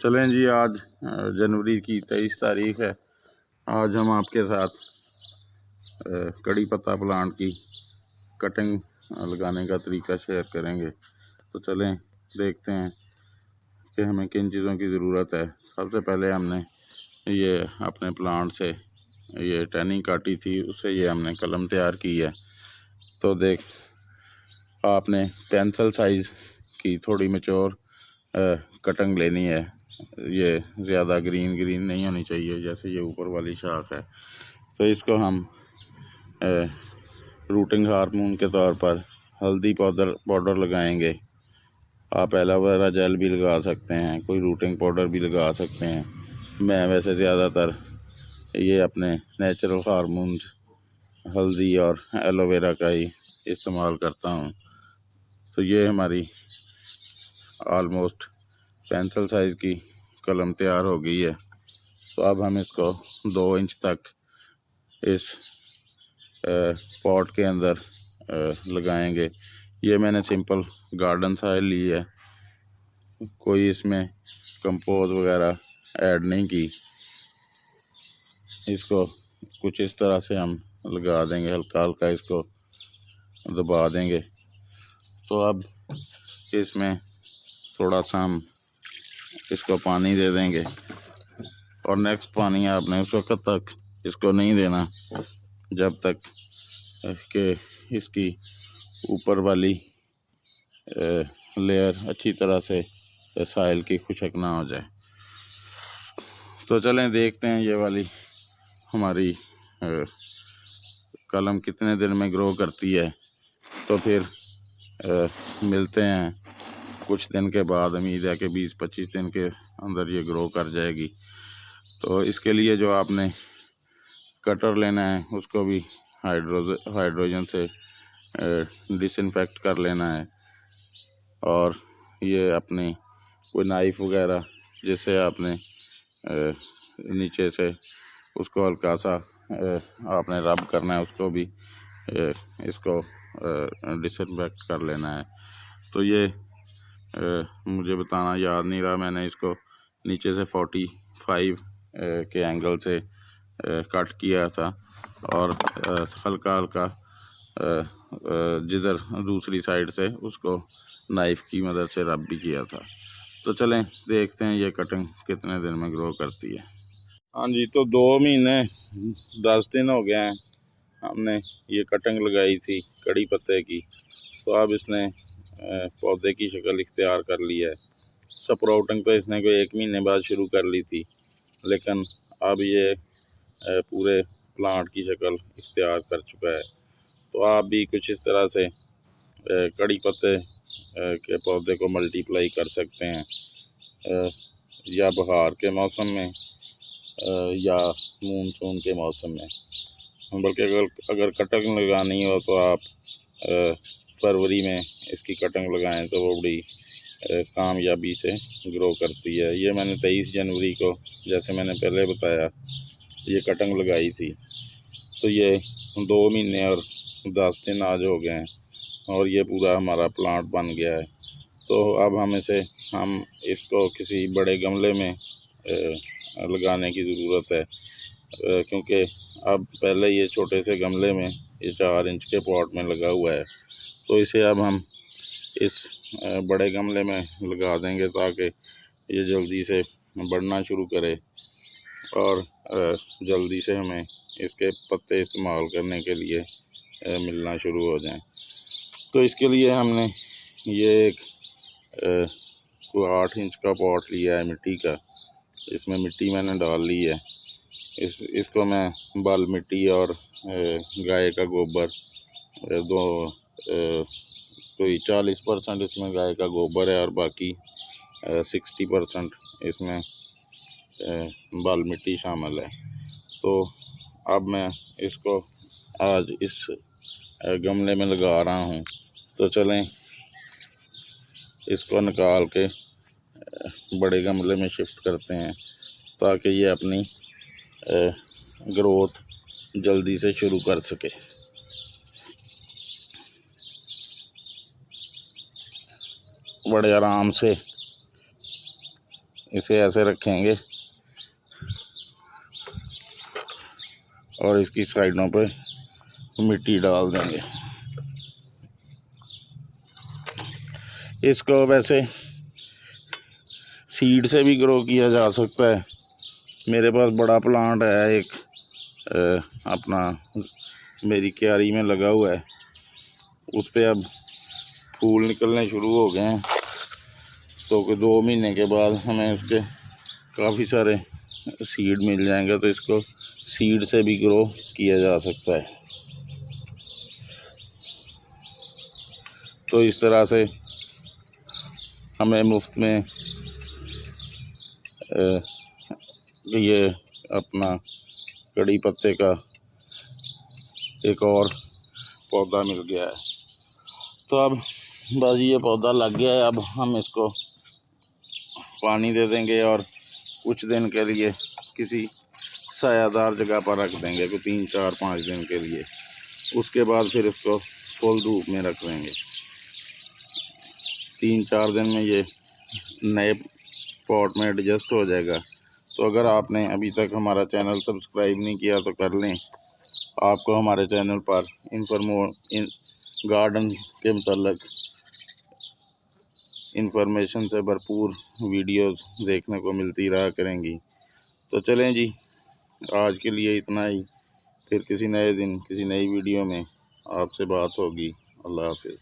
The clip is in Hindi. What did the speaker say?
चलें जी, आज जनवरी की 23 तारीख़ है। आज हम आपके साथ कड़ी पत्ता प्लांट की कटिंग लगाने का तरीका शेयर करेंगे। तो चलें देखते हैं कि हमें किन चीज़ों की ज़रूरत है। सबसे पहले हमने ये अपने प्लांट से ये टैनिंग काटी थी, उससे ये हमने कलम तैयार की है। तो देख आपने पेंसिल साइज़ की थोड़ी मैच्योर कटिंग लेनी है। ये ज़्यादा ग्रीन नहीं होनी चाहिए, जैसे ये ऊपर वाली शाख है। तो इसको हम रूटिंग हार्मोन के तौर पर हल्दी पाउडर लगाएंगे। आप एलोवेरा जेल भी लगा सकते हैं, कोई रूटिंग पाउडर भी लगा सकते हैं। मैं वैसे ज़्यादातर ये अपने नेचुरल हार्मोन्स हल्दी और एलोवेरा का ही इस्तेमाल करता हूँ। तो ये हमारी ऑलमोस्ट पेंसिल साइज़ की कलम तैयार हो गई है। तो अब हम इसको 2 इंच तक इस पॉट के अंदर लगाएंगे। ये मैंने सिंपल गार्डन सॉइल ली है, कोई इसमें कंपोज वगैरह ऐड नहीं की। इसको कुछ इस तरह से हम लगा देंगे, हल्का हल्का इसको दबा देंगे। तो अब इसमें थोड़ा सा हम इसको पानी दे देंगे और नेक्स्ट पानी आपने उस वक्त तक इसको नहीं देना जब तक कि इसकी ऊपर वाली लेयर अच्छी तरह से सॉइल की खुशक ना हो जाए। तो चलें देखते हैं ये वाली हमारी कलम कितने दिन में ग्रो करती है। तो फिर मिलते हैं कुछ दिन के बाद। उम्मीद है कि 20-25 दिन के अंदर ये ग्रो कर जाएगी। तो इसके लिए जो आपने कटर लेना है उसको भी हाइड्रोजन से डिसइंफेक्ट कर लेना है। और ये अपनी कोई नाइफ़ वगैरह जिससे आपने नीचे से उसको हल्का सा आपने रब करना है, उसको भी इसको डिसइंफेक्ट कर लेना है। तो ये मुझे बताना याद नहीं रहा, मैंने इसको नीचे से 45 के एंगल से कट किया था और हल्का हल्का जिधर दूसरी साइड से उसको नाइफ़ की मदद से रब भी किया था। तो चलें देखते हैं ये कटिंग कितने दिन में ग्रो करती है। हाँ जी, तो 2 महीने 10 दिन हो गए हैं हमने ये कटिंग लगाई थी कड़ी पत्ते की। तो अब इसने पौधे की शक्ल इख्तियार कर ली है। स्प्राउटिंग तो इसने कोई 1 महीने बाद शुरू कर ली थी, लेकिन अब ये पूरे प्लांट की शक्ल इख्तियार कर चुका है। तो आप भी कुछ इस तरह से कड़ी पत्ते के पौधे को मल्टीप्लाई कर सकते हैं, या बहार के मौसम में या मानसून के मौसम में। बल्कि अगर कटिंग लगानी हो तो आप फरवरी में इसकी कटिंग लगाएं तो वो बड़ी कामयाबी से ग्रो करती है। ये मैंने 23 जनवरी को, जैसे मैंने पहले बताया, ये कटिंग लगाई थी। तो ये 2 महीने और 10 दिन आज हो गए हैं और ये पूरा हमारा प्लांट बन गया है। तो अब हम इसको किसी बड़े गमले में लगाने की ज़रूरत है, क्योंकि अब पहले ये छोटे से गमले में ये 4 इंच के पॉट में लगा हुआ है। तो इसे अब हम इस बड़े गमले में लगा देंगे ताकि ये जल्दी से बढ़ना शुरू करे और जल्दी से हमें इसके पत्ते इस्तेमाल करने के लिए मिलना शुरू हो जाएं। तो इसके लिए हमने ये एक कोई 8 इंच का पॉट लिया है मिट्टी का। इसमें मिट्टी मैंने डाल ली है। इसको मैं बाल मिट्टी और गाय का गोबर दो कोई 40% इसमें गाय का गोबर है और बाकी 60% इसमें बाल मिट्टी शामिल है। तो अब मैं इसको आज इस गमले में लगा रहा हूँ। तो चलें इसको निकाल के बड़े गमले में शिफ्ट करते हैं ताकि ये अपनी ग्रोथ जल्दी से शुरू कर सके। बड़े आराम से इसे ऐसे रखेंगे और इसकी साइडों पे मिट्टी डाल देंगे। इसको वैसे सीड से भी ग्रो किया जा सकता है। मेरे पास बड़ा प्लांट है एक अपना मेरी क्यारी में लगा हुआ है, उस पर अब फूल निकलने शुरू हो गए हैं। तो 2 महीने के बाद हमें उसके काफ़ी सारे सीड मिल जाएंगे, तो इसको सीड से भी ग्रो किया जा सकता है। तो इस तरह से हमें मुफ्त में ये अपना कड़ी पत्ते का एक और पौधा मिल गया है। तो अब बस ये पौधा लग गया है, अब हम इसको पानी दे देंगे और कुछ दिन के लिए किसी सायादार जगह पर रख देंगे, कोई 3, 4, 5 दिन के लिए। उसके बाद फिर इसको फुल धूप में रख देंगे। 3-4 दिन में ये नए पॉट में एडजस्ट हो जाएगा। तो अगर आपने अभी तक हमारा चैनल सब्सक्राइब नहीं किया तो कर लें। आपको हमारे चैनल पर गार्डन के मतलब इंफॉर्मेशन से भरपूर वीडियोस देखने को मिलती रहा करेंगी। तो चलें जी, आज के लिए इतना ही। फिर किसी नए दिन किसी नई वीडियो में आपसे बात होगी। अल्लाह हाफिज़।